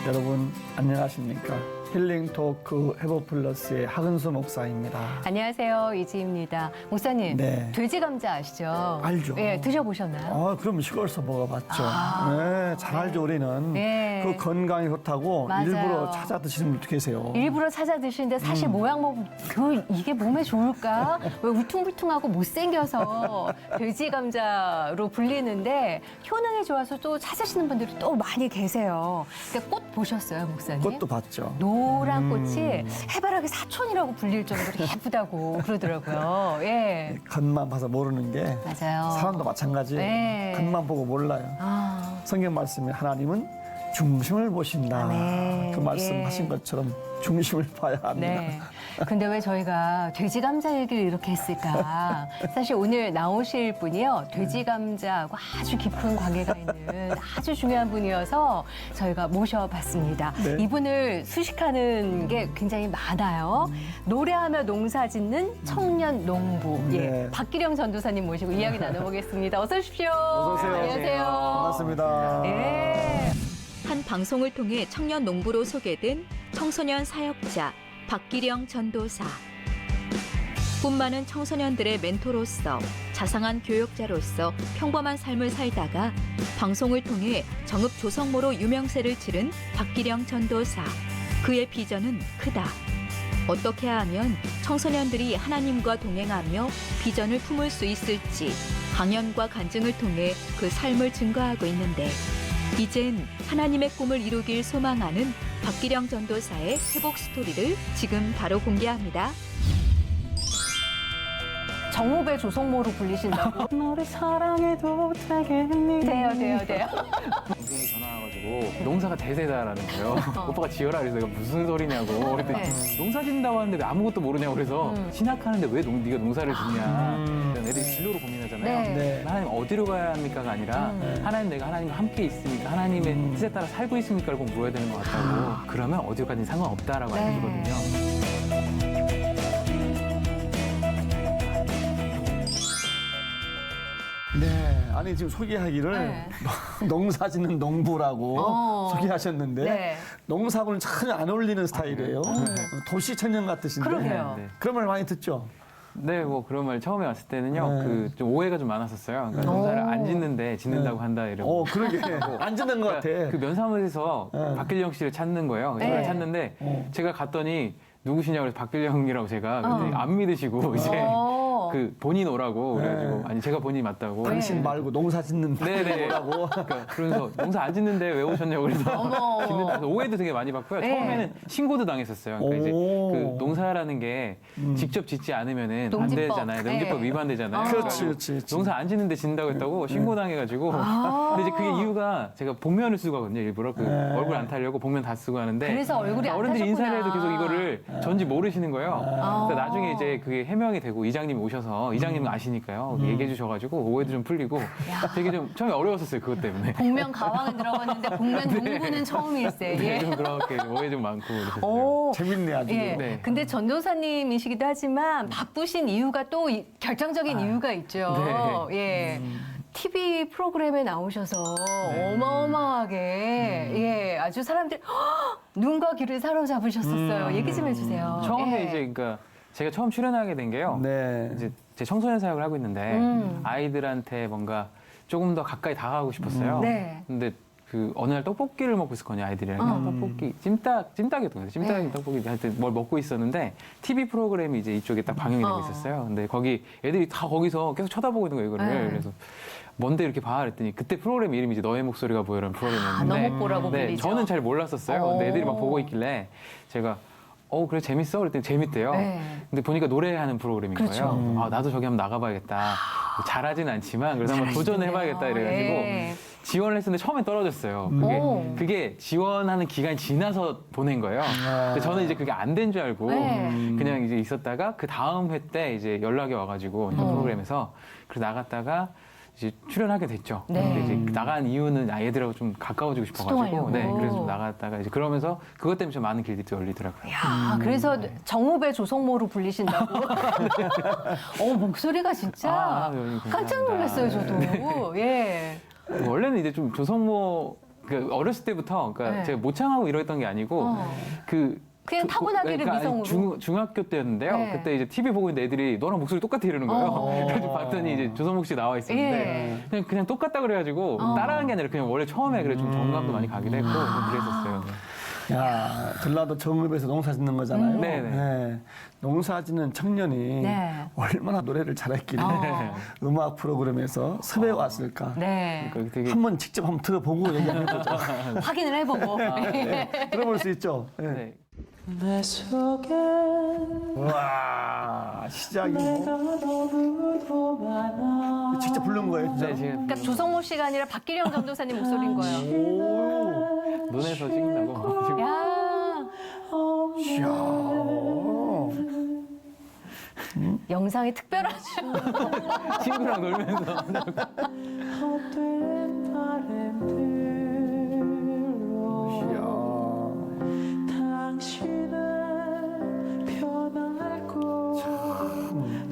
여러분 안녕하십니까? 힐링 토크 해보 플러스의 하근수 목사입니다. 안녕하세요, 이지입니다. 목사님, 네. 돼지 감자 아시죠? 알죠. 예, 드셔보셨나요? 그럼 시골에서 먹어봤죠. 네, 잘 알죠 우리는. 네. 그 건강에 좋다고 맞아요. 일부러 찾아 드시는 분도 계세요. 일부러 찾아 드시는데 사실 모양 보면 이게 몸에 좋을까? 왜 울퉁불퉁하고 못생겨서 돼지 감자로 불리는데 효능이 좋아서 또 찾으시는 분들이 또 많이 계세요. 근데 꽃 보셨어요, 목사님? 그것도 봤죠. 노란 꽃이 해바라기 사촌이라고 불릴 정도로 예쁘다고 그러더라고요. 예. 겉만 봐서 모르는 게 맞아요. 사람도 마찬가지예요. 네. 겉만 보고 몰라요. 아, 성경 말씀에 하나님은 중심을 보신다. 네. 그 말씀하신 예. 것처럼 중심을 봐야 합니다. 네. 근데 왜 저희가 돼지 감자 얘기를 이렇게 했을까? 사실 오늘 나오실 분이요. 돼지 감자하고 아주 깊은 관계가 있는 아주 중요한 분이어서 저희가 모셔봤습니다. 네. 이분을 수식하는 게 굉장히 많아요. 노래하며 농사 짓는 청년 농부. 예. 네. 박기령 전도사님 모시고 이야기 나눠보겠습니다. 어서 오십시오. 어서 오세요. 안녕하세요. 반갑습니다. 예. 한 방송을 통해 청년 농부로 소개된 청소년 사역자 박기령 전도사. 꿈 많은 청소년들의 멘토로서 자상한 교역자로서 평범한 삶을 살다가 방송을 통해 정읍 조성모로 유명세를 치른 박기령 전도사. 그의 비전은 크다. 어떻게 하면 청소년들이 하나님과 동행하며 비전을 품을 수 있을지 강연과 간증을 통해 그 삶을 증거하고 있는데 이젠 하나님의 꿈을 이루길 소망하는 박기령 전도사의 회복 스토리를 지금 바로 공개합니다. 정읍의 조성모로 불리신다고? 너를 사랑해도 되겠니? 돼요. 동생이 전화 와가지고 농사가 대세다라는 거예요. 오빠가 지어라 그래서 내가 무슨 소리냐고 그랬더니 네. 농사 짓는다고 하는데 왜 아무것도 모르냐고 그래서 신학하는데 왜 네가 농사를 짓냐. 애들이 진로로 고민하잖아요. 네. 네. 하나님 어디로 가야 합니까가 아니라 하나님 내가 하나님과 함께 있으니까 하나님의 뜻에 따라 살고 있습니까를 꼭 물어야 되는 것 같다고. 그러면 어디로 가든지 상관없다라고 네. 알려주거든요. 네, 아니 지금 소개하기를 네. 농사 짓는 농부라고 소개하셨는데 네. 농사하고는 전혀 안 어울리는 스타일이에요. 도시 청년 같으신데. 그러게요. 네. 그런 말 많이 듣죠. 네, 뭐 그런 말 처음에 왔을 때는요, 네. 그 좀 오해가 좀 많았었어요. 그러니까 농사를 안 짓는데 짓는다고 한다 이러고. 그러게 안 짓는 것 같아. 그 면사무소에서 네. 박길령 씨를 찾는 거예요. 네. 저를 찾는데 제가 갔더니 누구시냐고 그래서 박길령이라고 제가 근데 안 믿으시고 이제 어. 그 본인 오라고 그래가지고 네. 아니 제가 본인이 맞다고. 당신 말고 농사 짓는 네네. 뭐라고. 그러니까 그러면서 농사 안 짓는데 왜 오셨냐고 그래서 어머. 짓는다. 그래서 오해도 되게 많이 받고요. 네. 처음에는 신고도 당했었어요. 그러니까 이제 오. 그 농사라는 게 직접 짓지 않으면은 안 농지법. 되잖아요. 농지법 네. 위반되잖아요. 그렇지, 그래가지고 그렇지. 농사 안 짓는데 진다고 했다고 신고당해가지고. 근데 이제 그게 이유가 제가 복면을 쓰고 하거든요. 일부러 그 네. 얼굴 안 타려고 복면 다 쓰고 하는데. 그래서 얼굴이 안 어른들이 인사를 해도 타셨구나. 계속 이거를 전지 모르시는 거예요. 아. 그래서 나중에 이제 그게 해명이 되고 이장님이 오셔서 이장님은 아시니까요. 얘기해 주셔가지고 오해도 좀 풀리고 되게 좀 처음에 어려웠었어요. 그것 때문에. 복면 가왕은 들어봤는데 복면 농부는 처음일세. 네, 예. 좀 그렇게 오해 좀 많고 그랬었어요. 오. 재밌네 아주. 예. 네. 근데 전도사님이시기도 하지만 바쁘신 이유가 또 결정적인 이유가 있죠. 예. TV 프로그램에 나오셔서 어마어마하게 예 아주 사람들 눈과 귀를 사로잡으셨었어요. 얘기 좀 해주세요. 처음에 예. 이제 그러니까 제가 처음 출연하게 된 게요. 네. 이제 제 청소년 사역을 하고 있는데 아이들한테 뭔가 조금 더 가까이 다가가고 싶었어요. 네. 근데 그 어느 날 떡볶이를 먹고 있었거든요. 아이들이랑 떡볶이 찜닭이었던 거예요. 찜닭이 네. 떡볶이 하여튼 뭘 먹고 있었는데 TV 프로그램이 이제 이쪽에 딱 방영이 되고 있었어요. 근데 거기 애들이 다 거기서 계속 쳐다보고 있는 거예요. 이거를 네. 그래서 뭔데 이렇게 봐 그랬더니 그때 프로그램 이름이 이제 너의 목소리가 보여라는 프로그램이었는데 너목보라고 네, 불리죠. 저는 잘 몰랐었어요. 근데 애들이 막 보고 있길래 제가 그래 재밌어? 그랬더니 재밌대요. 네. 근데 보니까 노래하는 프로그램인 그렇죠. 거예요. 아, 나도 저기 한번 나가봐야겠다. 뭐 잘하진 않지만 그래서 한번 도전해봐야겠다 이래가지고 예. 지원을 했었는데 처음에 떨어졌어요. 오. 그게 지원하는 기간이 지나서 보낸 거예요. 근데 저는 이제 그게 안 된 줄 알고 네. 그냥 이제 있었다가 그 다음 회 때 이제 연락이 와가지고 그 프로그램에서 그래서 나갔다가 이제 출연하게 됐죠. 네. 근데 이제 나간 이유는 아이들하고 좀 가까워지고 싶어가지고, 소통하려고. 네, 그래서 좀 나갔다가 이제 그러면서 그것 때문에 좀 많은 길들이 열리더라고요. 야, 그래서 정읍의 조성모로 불리신다고. 목소리가 진짜 여러분, 깜짝 감사합니다. 놀랐어요, 저도. 예. 원래는 이제 좀 조성모 그 어렸을 때부터 그러니까 네. 제가 모창하고 이랬던 게 아니고 그 그냥 타고나기를 미성으로. 중학교 때였는데요. 네. 그때 이제 TV 보고 있는 애들이 너랑 목소리 똑같아 이러는 거예요. 그래서 봤더니 이제 조성목 씨 나와 있었는데 그냥 똑같다 그래가지고 따라한 게 아니라 그냥 원래 처음에 그래 좀 정감도 많이 가기도 했고 그랬었어요. 야, 전라도 정읍에서 농사 짓는 거잖아요. 네네. 네. 농사 짓는 청년이 네. 얼마나 노래를 잘했길래 음악 프로그램에서 섭외 왔을까. 네. 그러니까 되게 한번 직접 한번 들어보고 얘기해보죠. 확인을 해보고. 네. 들어볼 수 있죠. 네. 네. 내 속에 와, 시작이 내가 뭐. 너무도 많아. 직접 부른 거예요, 진짜. 네, 지금 그러니까 조성모 씨가 아니라 박기령 전도사님 목소리인 거예요. 오, 눈에서 찍는다고. 지금. 야. 이야. 영상이 특별하죠. 친구랑 놀면서. 헛된 바람들로 이야. 당신은 변하고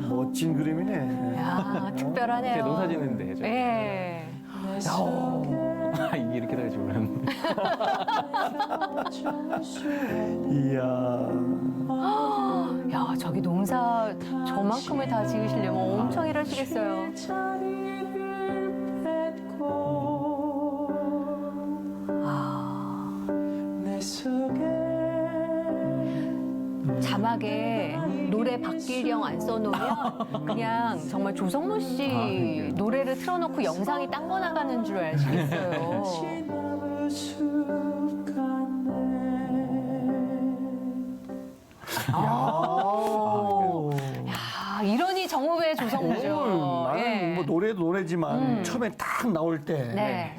멋진 그림이네. 야, 특별하네요. 제 농사 짓는데 죠. 예. 내 속에 이게 이렇게 될지 몰랐는데. 이야. 야, 저기 농사 저만큼을 다 지으시려면 엄청 일하시겠어요. 자리를 뺏고 내 속에 자막에 노래 박기령 안 써놓으면 그냥 정말 조성모 씨 네. 노래를 틀어놓고 영상이 딴 거 나가는 줄 아시겠어요. 지나올 순간에 오. 야, 이러니 정읍의 조성모죠. 나는 예. 뭐 노래도 노래지만 처음에 딱 나올 때 네.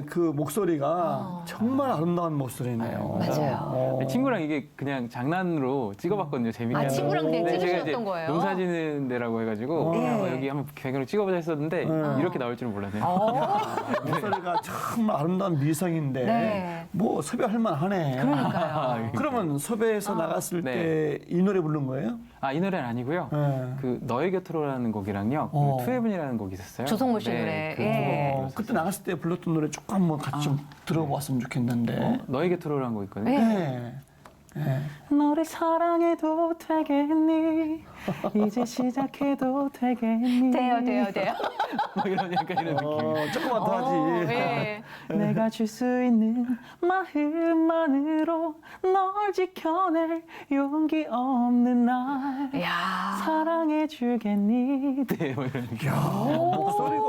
그 목소리가 정말 아름다운 목소리네요. 맞아요. 친구랑 이게 그냥 장난으로 찍어봤거든요. 재밌게. 아, 친구랑 그냥 제가 찍으셨던 이제 거예요? 농사 짓는 데라고 해가지고 여기 한번 배경을 찍어보자 했었는데 이렇게 나올 줄은 몰랐네요. 목소리가 정말 아름다운 미성인데 네. 뭐 섭외할 만하네. 그러니까요. 그러면 섭외해서 나갔을 네. 때 이 노래 부른 거예요? 아, 이 노래는 아니고요. 네. 그 너의 곁으로라는 곡이랑요. 어. 그 투헤븐이라는 곡이 있었어요. 조성모 씨 노래. 예. 그때 나갔을 때 불렀던 노래 조금 한번 같이 좀 들어봤으면 좋겠는데. 너의 곁으로라는 곡 있거든요. 네. 네. 너를 사랑해도 되겠니? 이제 시작해도 되겠니? 돼요, 돼요, 돼요. 뭐 이런 약간 이런 느낌. 조금만 더 하지. 예. 내가 줄 수 있는 마음만으로 널 지켜낼 용기 없는 날 야. 사랑해 주겠니? 네, 뭐 이런 느낌. 목소리가.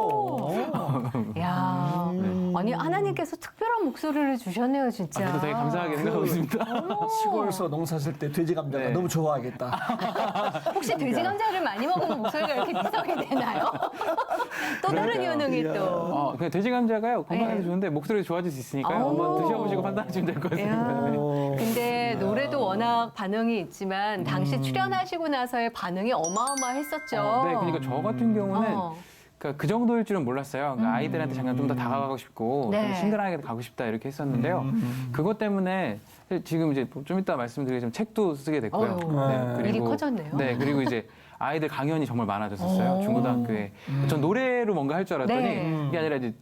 야. 아니, 하나님께서 특별한 목소리를 주셨네요, 진짜. 저도 되게 감사하게 생각하고 있습니다. 시골에서 농사 쓸 때 돼지 감자가 네. 너무 좋아하겠다. 혹시 돼지 감자를 많이 먹으면 목소리가 이렇게 미성이 되나요? 또 다른 효능이 또. 그냥 돼지 감자가요 건강에도 네. 좋은데 목소리가 좋아질 수 있으니까요. 오. 한번 드셔보시고 판단하시면 될 것 같습니다. 네. 근데 노래도 워낙 반응이 있지만 당시 출연하시고 나서의 반응이 어마어마했었죠. 네, 그러니까 저 같은 경우는 어. 그러니까 그 정도일 줄은 몰랐어요. 그러니까 아이들한테 잠깐 좀 더 다가가고 싶고 네. 좀 친근하게 가고 싶다 이렇게 했었는데요. 그것 때문에 지금 이제 좀 이따 말씀드리겠지만 책도 쓰게 됐고요. 어휴, 일이 커졌네요. 네, 그리고 이제 아이들 강연이 정말 많아졌었어요. 오. 중고등학교에. 전 노래로 뭔가 할 줄 알았더니 네. 그게 아니라 이제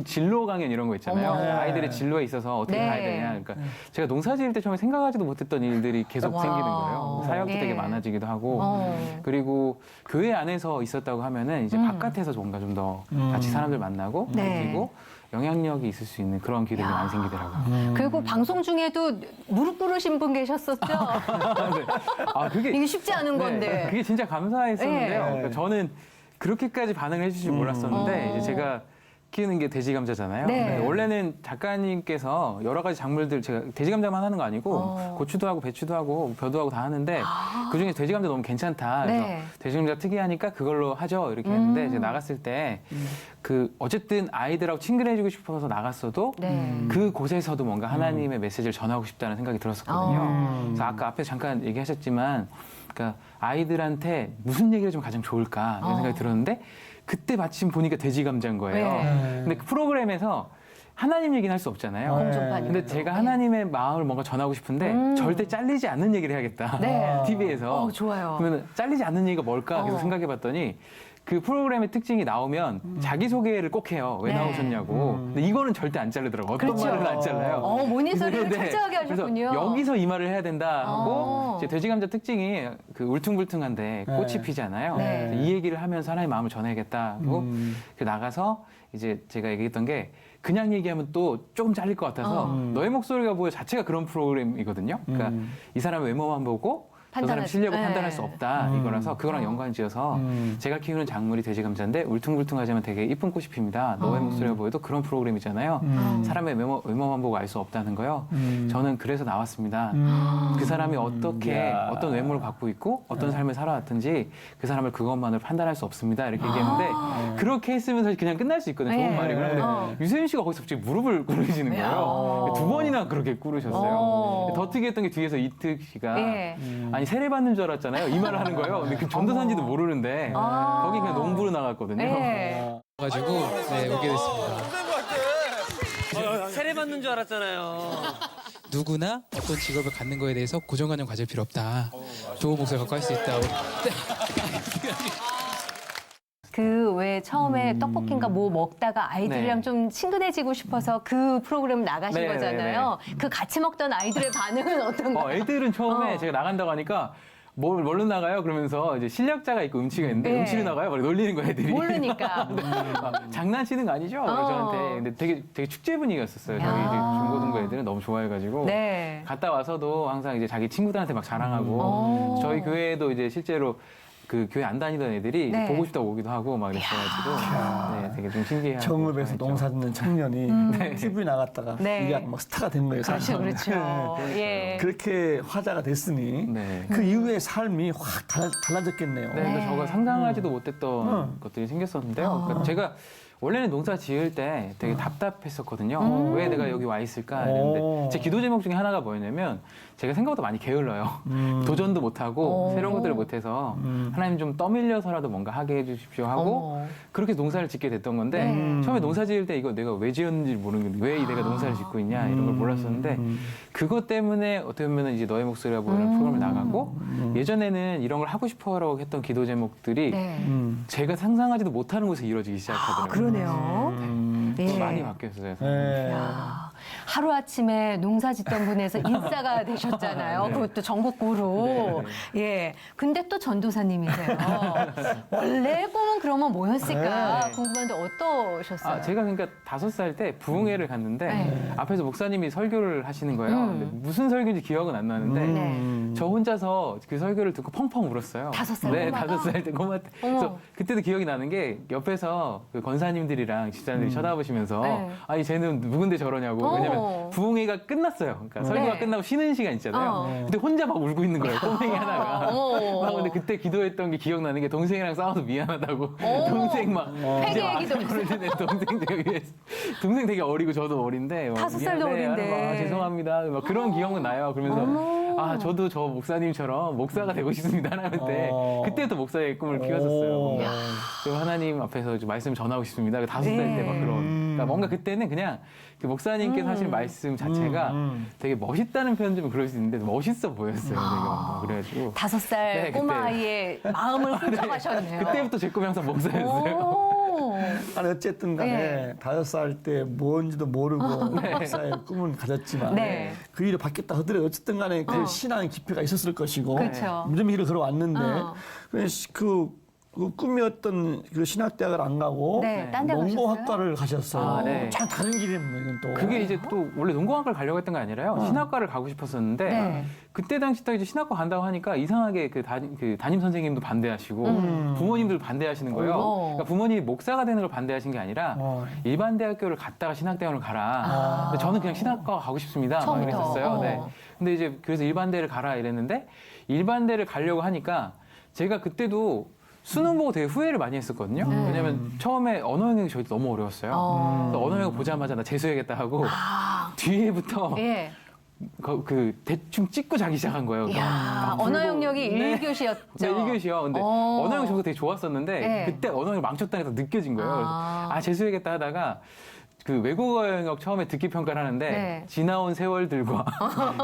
진로 강연 이런 거 있잖아요. 어머. 아이들의 진로에 있어서 어떻게 네. 가야 되냐. 그러니까 제가 농사 지을 때 처음에 생각하지도 못했던 일들이 계속 와. 생기는 거예요. 사역도 예. 되게 많아지기도 하고. 어. 그리고 교회 안에서 있었다고 하면은 이제 바깥에서 뭔가 좀 더 같이 사람들 만나고 네. 그리고 영향력이 있을 수 있는 그런 기회들이 많이 생기더라고요. 그리고 방송 중에도 무릎 꿇으신 분 계셨었죠? 네. 아, 그게 이게 쉽지 않은 건데. 그게 진짜 감사했었는데요. 네. 그러니까 저는 그렇게까지 반응을 해주실 줄 몰랐었는데 어. 이제 제가 키우는 게 돼지 감자잖아요. 네. 근데 원래는 작가님께서 여러 가지 작물들 제가 돼지 감자만 하는 거 아니고 고추도 하고 배추도 하고 벼도 하고 다 하는데 그 중에 돼지 감자 너무 괜찮다. 그래서 네. 돼지 감자 특이하니까 그걸로 하죠. 이렇게 했는데 이제 나갔을 때 그 어쨌든 아이들하고 친근해지고 싶어서 나갔어도 네. 그 곳에서도 뭔가 하나님의 메시지를 전하고 싶다는 생각이 들었었거든요. 그래서 아까 앞에 잠깐 얘기하셨지만, 그러니까 아이들한테 무슨 얘기가 좀 가장 좋을까 이런 생각이 들었는데 그때 마침 보니까 돼지 감자인 거예요. 네. 근데 그 프로그램에서 하나님 얘기는 할 수 없잖아요. 공중파니까. 근데 제가 하나님의 마음을 뭔가 전하고 싶은데 절대 잘리지 않는 얘기를 해야겠다. 네. TV에서. 좋아요. 그러면 잘리지 않는 얘기가 뭘까 계속 생각해봤더니 그 프로그램의 특징이 나오면 자기소개를 꼭 해요. 왜 네. 나오셨냐고. 근데 이거는 절대 안 자르더라고요. 어떤 그렇죠. 말을 안 잘라요. 모니터링을 네, 네. 철저하게 하셨군요. 그래서 여기서 이 말을 해야 된다 하고 어. 이제 돼지감자 특징이 그 울퉁불퉁한데 네. 꽃이 피잖아요. 네. 그래서 이 얘기를 하면서 하나의 마음을 전해야겠다 하고 그 나가서 이제 제가 얘기했던 게 그냥 얘기하면 또 조금 잘릴 것 같아서 너의 목소리가 보여 자체가 그런 프로그램이거든요. 그러니까 이 사람 외모만 보고 저 사람 판단할 실력을 수- 판단할 네. 수 없다 이거라서 그거랑 연관지어서 제가 키우는 작물이 돼지감자인데 울퉁불퉁하지만 되게 이쁜 꽃이 핍니다. 너의 목소리가 보여도 그런 프로그램이잖아요. 사람의 외모만 보고 알 수 없다는 거요. 저는 그래서 나왔습니다. 그 사람이 어떻게 야. 어떤 외모를 갖고 있고 어떤 삶을 살아왔든지 그 사람을 그것만으로 판단할 수 없습니다. 이렇게 얘기했는데 그렇게 했으면 사실 그냥 끝날 수 있거든요. 좋은 네. 말이구나. 근데 유세윤 씨가 거기서 갑자기 무릎을 꿇으시는 거예요. 두 번이나 그렇게 꿇으셨어요. 더 특이했던 게 뒤에서 이특 씨가 예. 아니 세례받는 줄 알았잖아요. 이 말을 하는 거예요. 근데 그 전도사인지도 모르는데 거기 그냥 농부로 나갔거든요. 예. 가지고 네, 오게 됐습니다. 세례받는 줄 알았잖아요. 누구나 어떤 직업을 갖는 거에 대해서 고정관념 가질 필요 없다. 좋은 목소리 갖고 할 수 있다. 그 왜 처음에 떡볶이인가 뭐 먹다가 아이들이랑 네. 좀 친근해지고 싶어서 그 프로그램 나가신 네, 거잖아요. 그 같이 먹던 아이들의 반응은 어떤가요? 애들은 처음에 어. 제가 나간다고 하니까 뭘로 나가요? 그러면서 이제 실력자가 있고 음치가 있는데 네. 음치로 나가요? 막 놀리는 거예요, 애들이. 모르니까. 장난치는 거 아니죠? 그래서 저한테. 근데 되게 축제 분위기였었어요. 저희 이제 중고등부 애들은 너무 좋아해가지고. 네. 갔다 와서도 항상 이제 자기 친구들한테 막 자랑하고 저희 교회에도 이제 실제로 그 교회 안 다니던 애들이 네. 보고 싶다고 오기도 하고 막 그랬어가지고 네, 되게 좀 신기해하고 정읍에서 그랬죠. 농사 짓는 청년이 TV 나갔다가 네. 이게 막 스타가 된 거예요. 그렇죠, 사실은. 그렇죠. 예. 그렇게 화제가 됐으니 네. 그 이후에 삶이 확 달라졌겠네요. 네, 근데 저가 상상하지도 못했던 것들이 생겼었는데요. 그러니까 제가 원래는 농사 지을 때 되게 답답했었거든요. 왜 내가 여기 와 있을까 이랬는데 제 기도 제목 중에 하나가 뭐였냐면 제가 생각보다 많이 게을러요. 도전도 못하고 새로운 것들을 못해서 하나님 좀 떠밀려서라도 뭔가 하게 해주십시오 하고 그렇게 농사를 짓게 됐던 건데 처음에 농사 지을 때 이거 내가 왜 지었는지 모르는데 왜 내가 농사를 짓고 있냐 이런 걸 몰랐었는데 그것 때문에 어떻게 보면 이제 너의 목소리가 보이는 프로그램을 나가고 예전에는 이런 걸 하고 싶어라고 했던 기도 제목들이 네. 제가 상상하지도 못하는 곳에 이루어지기 시작하더라고요. 그러네요. 좀 예. 많이 바뀌었어요. 네. 야, 하루아침에 농사 짓던 분에서 인싸가 되셨잖아요. 네. 그것도 전국구로. 예. 근데 또 전도사님이세요. 원래 꿈은 그러면 뭐였을까 네. 궁금한데 어떠셨어요? 아, 제가 그러니까 5살 때 부흥회를 갔는데 네. 앞에서 목사님이 설교를 하시는 거예요. 근데 무슨 설교인지 기억은 안 나는데 네. 저 혼자서 그 설교를 듣고 펑펑 울었어요. 5살 네, 꼬마가? 5살 때 꼬마 때. 어머. 그래서 그때도 기억이 나는 게 옆에서 그 권사님들이랑 집사님들이 쳐다보시면서 네. 아니 쟤는 누군데 저러냐고. 왜냐면 어. 부흥회가 끝났어요. 그러니까 설교가 네. 끝나고 쉬는 시간 있잖아요. 어. 근데 혼자 막 울고 있는 거예요. 꼬맹이 하나가. 어머. 막 근데 그때 기도했던 게 기억나는 게 동생이랑 싸워서 미안하다고. 동생 막 회개의 기도. 그러는데 동생 되게 어리고 저도 어린데 5살도 어린데. 죄송합니다. 막 그런 기억은 나요. 그러면서 아 저도 저 목사님처럼 목사가 되고 싶습니다 하나님한테 그때부터 목사의 꿈을 키웠었어요. 저 하나님 앞에서 좀 말씀 전하고 싶습니다. 5살 때 막 그런. 그러니까 뭔가 그때는 그냥 그 목사님께서 하시는 말씀 자체가 되게 멋있다는 표현 좀 그럴 수 있는데 멋있어 보였어요. 되게 막 그래가지고 5살 네, 그때. 꼬마 아이의 마음을 훔쳐가셨네요. 그때부터 제 꿈이 항상 목사였어요. 오. 아니 어쨌든 간에 5살 때 뭔지도 모르고 목사의 꿈은 가졌지만 네. 그 일이 바뀌었다 하더라도 어쨌든 간에 그 신앙의 깊이가 있었을 것이고 그렇죠. 무슨 일을 걸어왔는데 어. 그 꿈이었던 그 신학대학을 안 가고 네, 딴데 농공학과를 가셨어요. 아, 네. 참 다른 길이네요, 이건 또. 그게 이제 또 원래 농공학과를 가려고 했던 게 아니라요. 신학과를 가고 싶었었는데 네. 그때 당시 딱 이제 신학과 간다고 하니까 이상하게 그 담임 선생님도 반대하시고 부모님들도 반대하시는 거예요. 그러니까 부모님이 목사가 되는 걸 반대하신 게 아니라 일반 대학교를 갔다가 신학대학을 가라. 근데 저는 그냥 신학과 가고 싶습니다. 막 처음부터. 이랬었어요. 네. 근데 이제 그래서 일반대를 가라 이랬는데 일반대를 가려고 하니까 제가 그때도 수능 보고 되게 후회를 많이 했었거든요. 왜냐면 처음에 언어 영역이 저희 너무 어려웠어요. 그래서 언어 영역 보자마자 나 재수해야겠다 하고 뒤에부터 예. 그 대충 찍고 자기 시작한 거예요. 야, 언어 영역이 네. 1교시였죠. 네, 1교시요. 근데 어. 언어 영역 점수가 되게 좋았었는데 네. 그때 언어 영역 망쳤다는 게 더 느껴진 거예요. 그래서 재수해야겠다 하다가 그 외국어 영역 처음에 듣기 평가를 하는데 네. 지나온 세월들과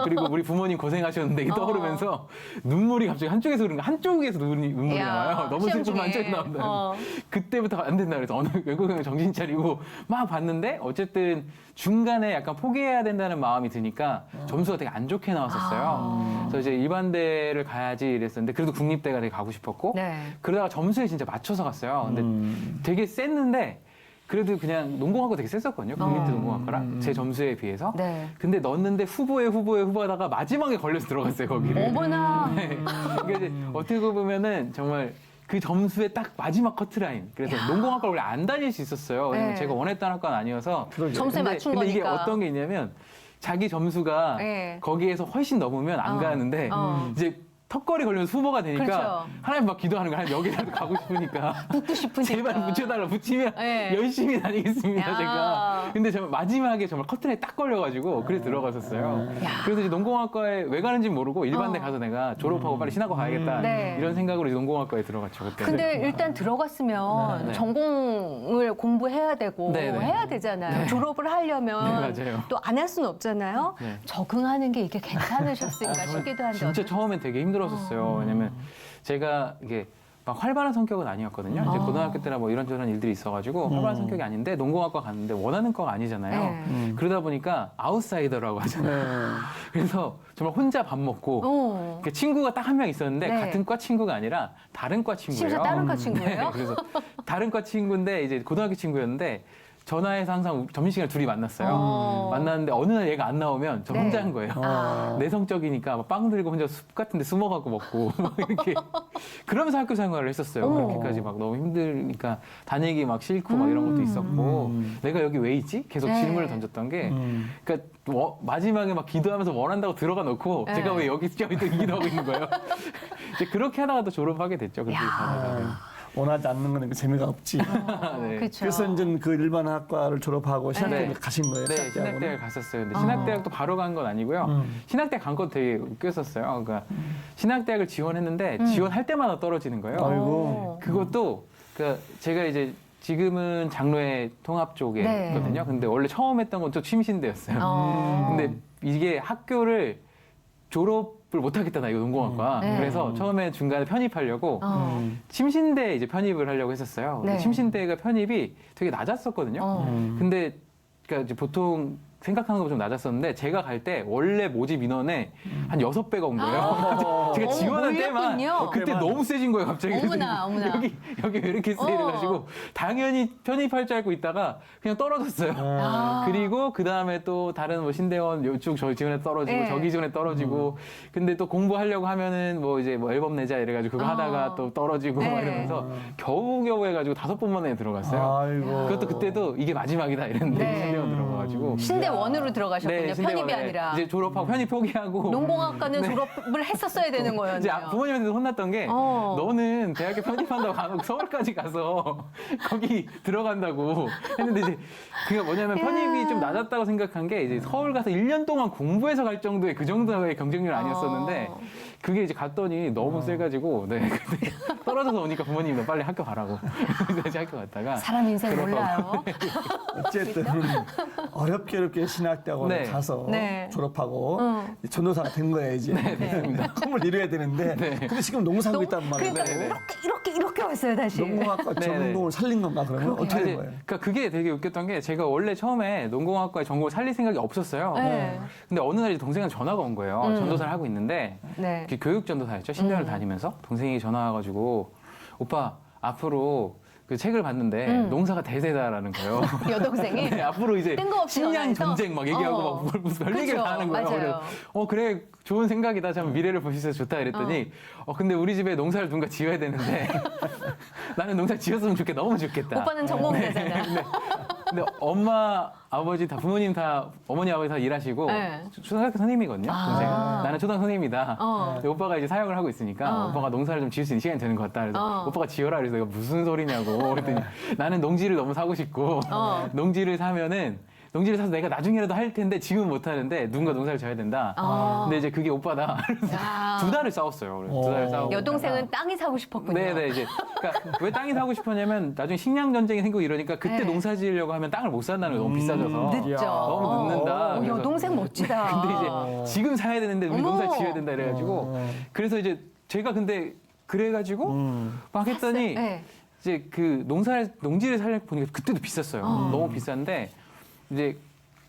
그리고 우리 부모님 고생하셨는데 이게 떠오르면서 눈물이 갑자기 한쪽에서 그런가 한쪽에서 눈물이 야, 나와요. 너무 시험 슬프면 중에. 한쪽에 나온다. 어. 그때부터 안 된다 그래서 어느 외국어 영역 정신 차리고 막 봤는데 어쨌든 중간에 약간 포기해야 된다는 마음이 드니까 점수가 되게 안 좋게 나왔었어요. 그래서 이제 일반대를 가야지 이랬었는데 그래도 국립대가 되게 가고 싶었고 네. 그러다가 점수에 진짜 맞춰서 갔어요. 근데 되게 셌는데 그래도 그냥 농공학과 되게 셌었거든요. 국립대 농공학과랑 제 점수에 비해서. 네. 근데 넣었는데 후보하다가 마지막에 걸려서 들어갔어요 거기를. 어머나. 네. 그러니까 이제 어떻게 보면은 정말 그 점수의 딱 마지막 커트라인. 그래서 농공학과 원래 안 다닐 수 있었어요. 왜냐면 네. 제가 원했던 학과는 아니어서. 점수에 맞춘 근데 이게 거니까. 어떤 게 있냐면 자기 점수가 네. 거기에서 훨씬 넘으면 안 어. 가는데 어. 이제 턱걸이 걸리면서 후보가 되니까 그렇죠. 하나님 막 기도하는 거야. 여기라도 가고 싶으니까. 붙고 싶으니까. 제발 붙여달라. 붙이면 네. 열심히 다니겠습니다, 야. 제가. 근데 정말 마지막에 정말 커튼에 딱 걸려가지고 그래서 들어갔었어요. 그래서 이제 농공학과에 왜 가는지 모르고 일반대 가서 내가 졸업하고 빨리 신학과 가야겠다. 네. 이런 생각으로 이제 농공학과에 들어갔죠, 그때. 근데 일단 들어갔으면 네. 전공을 공부해야 되고 네, 네. 해야 되잖아요. 졸업을 하려면 네, 맞아요. 또 안 할 수는 없잖아요. 네. 적응하는 게 이게 괜찮으셨을까 싶기도 한데. 진짜 처음엔 되게 힘들었었어요. 왜냐면 제가 이게 막 활발한 성격은 아니었거든요. 이제 고등학교 때나 뭐 이런저런 일들이 있어가지고 활발한 성격이 아닌데 농공학과 갔는데 원하는 과가 아니잖아요. 네. 그러다 보니까 아웃사이더라고 하잖아요. 그래서 정말 혼자 밥 먹고 어. 그 친구가 딱 한 명 있었는데 네. 같은 과 친구가 아니라 다른 과 친구예요. 심지어 다른 과 친구예요? 네, 그래서 다른 과 친구인데 이제 고등학교 친구였는데 전화해서 항상 점심시간에 둘이 만났어요. 어. 만났는데 어느 날 얘가 안 나오면 저 네. 혼자 한 거예요. 아. 내성적이니까 막 빵 들고 혼자 숲 같은 데 숨어갖고 먹고 막 이렇게 그러면서 학교 생활을 했었어요. 어머. 그렇게까지 막 너무 힘드니까 다니기 막 싫고 막 이런 것도 있었고 내가 여기 왜 있지? 계속 네. 질문을 던졌던 게 그러니까 마지막에 막 기도하면서 원한다고 들어가 놓고 네. 제가 왜 여기 있죠? 또 기도하고 있는 거예요. 이제 그렇게 하다가 또 졸업하게 됐죠. 그렇게 가다가. 원하지 않는 거는 그 재미가 없지. 네. 그렇죠. 그래서 이제 그 일반 학과를 졸업하고 신학대에 네. 가신 거예요. 네, 신학대학원은? 신학대학을 갔었어요. 근데 신학대학도 바로 간 건 아니고요. 신학대학 간 건 되게 웃겼었어요. 그러니까 신학대학을 지원했는데 지원할 때마다 떨어지는 거예요. 아이고. 그것도 그러니까 제가 이제 지금은 장로회 통합 쪽에 네. 있거든요. 근데 원래 처음 했던 건 또 침신대였어요. 근데 이게 학교를 졸업을 못 하겠다 나 이거 농공학과. 네. 그래서 처음에 중간에 편입하려고 어. 침신대에 이제 편입을 하려고 했었어요. 근데 네. 침신대가 편입이 되게 낮았었거든요. 근데 그러니까 이제 보통 생각하는 것보다 좀 낮았었는데 제가 갈 때 원래 모집 인원에 한 6배가 온 거예요. 제가 지원한 때만 몰렸군요. 그때 너무 세진 거예요, 갑자기. 어머나, 어머나. 여기 왜 이렇게 세? 이래가지고 당연히 편입할 줄 알고 있다가 그냥 떨어졌어요. 그리고 그 다음에 또 다른 뭐 신대원 이쪽 저희 지원에 떨어지고 네. 저기 지원에 떨어지고 근데 또 공부하려고 하면은 뭐 이제 뭐 앨범 내자 이래가지고 그거 하다가 또 떨어지고 네. 막 이러면서 겨우겨우 해가지고 5번 만에 들어갔어요. 아이고. 그것도 그때도 이게 마지막이다 이랬는데 네. 신대원 들어가가지고 신대원으로 들어가셨군요. 편입이 신대원에 아니라. 이제 졸업하고 편입 포기하고 농공학과는 졸업을 했었어야 되는 이제 거였네요. 부모님한테도 혼났던 게 어. 너는 대학교 편입한다고 가면 서울까지 가서 거기 들어간다고 했는데 이제 그게 뭐냐면 편입이 좀 낮았다고 생각한 게 이제 서울 가서 1년 동안 공부해서 갈 정도의 그 정도의 경쟁률 아니었었는데 그게 이제 갔더니 너무 세가지고 네 근데 떨어져서 오니까 부모님이 너 빨리 학교 가라고 그래서 학교 갔다가 사람 인생 몰라요. 어쨌든 어렵게 신학대학원에 네. 가서 네. 졸업하고 전도사가 된 거예요 이제. 꿈을 이루어야 되는데. 근데 지금 너무 살고 있단 말이에요. 그러니까 이렇게 왔어요 다시. 농공학과 네, 전공을 살린 건가 그러면 어떻게 된 이제 거예요? 그러니까 그게 되게 웃겼던 게 제가 원래 처음에 농공학과에 전공을 살릴 생각이 없었어요. 네. 근데 어느 날 이제 동생한테 전화가 온 거예요. 전도사를 하고 있는데 네. 그 교육 전도사였죠. 신대원을 다니면서 동생이 전화 와가지고 오빠 앞으로 그 책을 봤는데 농사가 대세다라는 거예요. 여동생이 네, 앞으로 이제 뜬금없이 식량 전화해서? 전쟁 막 얘기하고 어. 막 무슨 별 얘기를 그쵸, 다 하는 거예요. 맞아요. 그래서 그래 좋은 생각이다. 참 미래를 볼 수 있어서 좋다 이랬더니 근데 우리 집에 농사를 누군가 지어야 되는데 나는 농사 지었으면 좋겠다. 너무 좋겠다. 오빠는 전공자잖아. 근데 엄마, 아버지 다 부모님 다 어머니 아버지 다 일하시고 네. 초등학교 선생님이거든요. 동생. 나는 초등학교 선생님이다. 근데 오빠가 이제 사역을 하고 있으니까 오빠가 농사를 좀 지을 수 있는 시간이 되는 것 같다. 그래서 오빠가 지어라. 그래서 내가 무슨 소리냐고 그랬더니 나는 농지를 너무 사고 싶고 농지를 사면은 농지를 사서 내가 나중에라도 할 텐데 지금은 못 하는데 누군가 농사를 져야 된다. 근데 이제 그게 오빠다. 그래서 야. 2달을 싸웠어요. 그래서 2달을 싸우고. 여동생은 땅이 사고 싶었군요. 네네 이제 그러니까 왜 땅이 사고 싶었냐면 나중에 식량 전쟁이 생기고 이러니까 그때 네. 농사 지으려고 하면 땅을 못 산다는 거 너무 비싸져서 늦죠. 너무 늦는다. 그래서 여동생 멋지다. 근데 이제 지금 사야 되는데 우리 어머. 농사 지어야 된다 이래가지고 그래서 이제 제가 근데 그래가지고 막 했더니 네. 이제 그 농지를 살려고 보니까 그때도 비쌌어요. 너무 비싼데 이제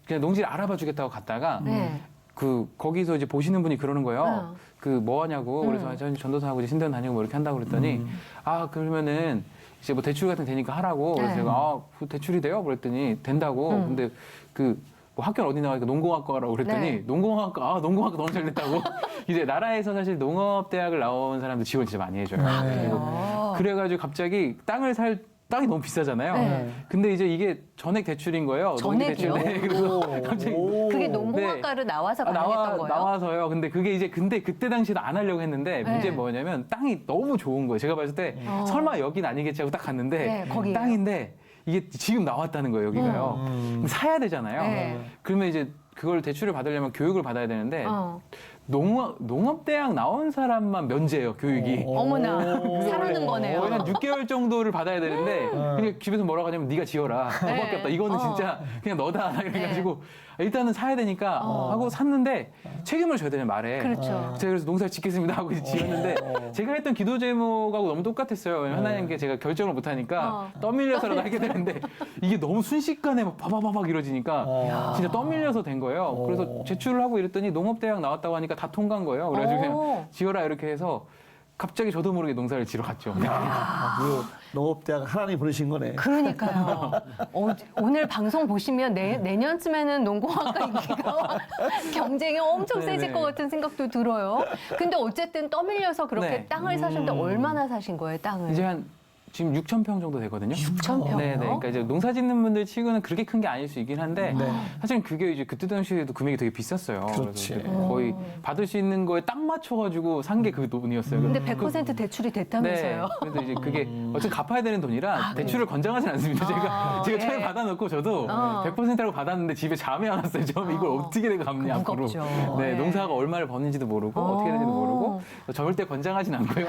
그냥 농지를 알아봐 주겠다고 갔다가 네. 그 거기서 이제 보시는 분이 그러는 거예요. 그 뭐 하냐고 그래서 저는 전도사하고 이제 신대원 다니고 뭐 이렇게 한다고 그랬더니 아 그러면은 이제 뭐 대출 같은 거 되니까 하라고 그래서 네. 제가 그 대출이 돼요? 그랬더니 된다고 근데 그 뭐 학교는 어디 나가니까 농공학과라고 그랬더니 네. 농공학과 너무 잘 됐다고 이제 나라에서 사실 농업대학을 나온 사람들 지원 진짜 많이 해줘요. 그래요. 그래가지고 갑자기 땅이 너무 비싸잖아요. 네. 근데 이제 이게 전액 대출인 거예요. 농지 전액이요? 대출. 네, 그래서 갑자기 그게 농공학과로 나와서 가능했던 거예요? 나와서요. 근데 그게 이제 근데 그때 당시에도 안 하려고 했는데 네. 문제는 뭐냐면 땅이 너무 좋은 거예요. 제가 봤을 때 설마 여긴 아니겠지 하고 딱 갔는데 네, 거기예요. 땅인데 이게 지금 나왔다는 거예요. 여기가요. 그럼 사야 되잖아요. 네. 그러면 이제 그걸 대출을 받으려면 교육을 받아야 되는데 어. 농업대학 나온 사람만 면제예요. 교육이. 어머나 사라는 거네요. 거의 한 6개월 정도를 받아야 되는데 그냥 집에서 뭐라고 하냐면 네가 지어라. 너밖에 없다. 이거는 진짜 그냥 너다. 그래가지고 일단은 사야 되니까 하고 샀는데 책임을 져야 되는 말에 그렇죠. 제가 그래서 농사를 짓겠습니다 하고 지었는데 제가 했던 기도 제목하고 너무 똑같았어요. 왜냐면 하나님께 제가 결정을 못하니까 떠밀려서라도 하게 되는데 이게 너무 순식간에 막 바바바박 이루어지니까 진짜 떠밀려서 된 거예요. 그래서 제출을 하고 이랬더니 농업대학 나왔다고 하니까 다 통과한 거예요. 그래가지고 그냥 지어라 이렇게 해서 갑자기 저도 모르게 농사를 지러 갔죠. 농업대학 하나님 부르신 거네. 그러니까요. 오늘 방송 보시면 내년쯤에는 농공학과 인기가 경쟁이 엄청 세질 것 같은 생각도 들어요. 근데 어쨌든 떠밀려서 그렇게 네. 땅을 사셨는데 얼마나 사신 거예요, 땅을? 이제 지금 6,000평 정도 되거든요. 6,000평? 네, 그러니까 이제 농사 짓는 분들 치고는 그렇게 큰 게 아닐 수 있긴 한데 사실 그게 이제 그때 당시에도 금액이 되게 비쌌어요. 그렇지. 그래서 거의 받을 수 있는 거에 딱 맞춰가지고 산 게 그 돈이었어요. 근데 100% 대출이 됐다면서요? 네. 그래서 이제 그게 어차피 갚아야 되는 돈이라 대출을 권장하진 않습니다. 제가 처음에 예. 받아놓고 저도 100%라고 받았는데 집에 잠이 안 왔어요. 처음에 이걸 어떻게 내가 갚냐 앞으로. 무겁죠. 네, 예. 농사가 얼마를 버는지도 모르고 어떻게 되는지도 모르고 절대 권장하진 않고요.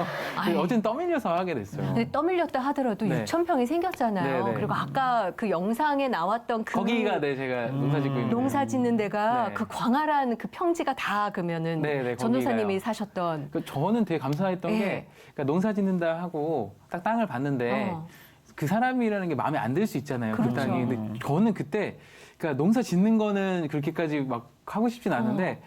어쨌든 떠밀려서 하게 됐어요. 근데 떠밀렸다 하더라도 네. 6,000평이 생겼잖아요. 네, 네. 그리고 아까 그 영상에 나왔던 그 거기가 제가 농사 짓고 있는 농사 짓는 데가 네. 그 광활한 그 평지가 다 그러면은 네, 네, 전도사님이 거기가요. 사셨던 저는 되게 감사했던 예. 게 그러니까 농사 짓는다 하고 딱 땅을 봤는데 그 사람이라는 게 마음에 안 들 수 있잖아요. 그 그렇죠. 땅이. 근데 저는 그때 그러니까 농사 짓는 거는 그렇게까지 막 하고 싶진 않은데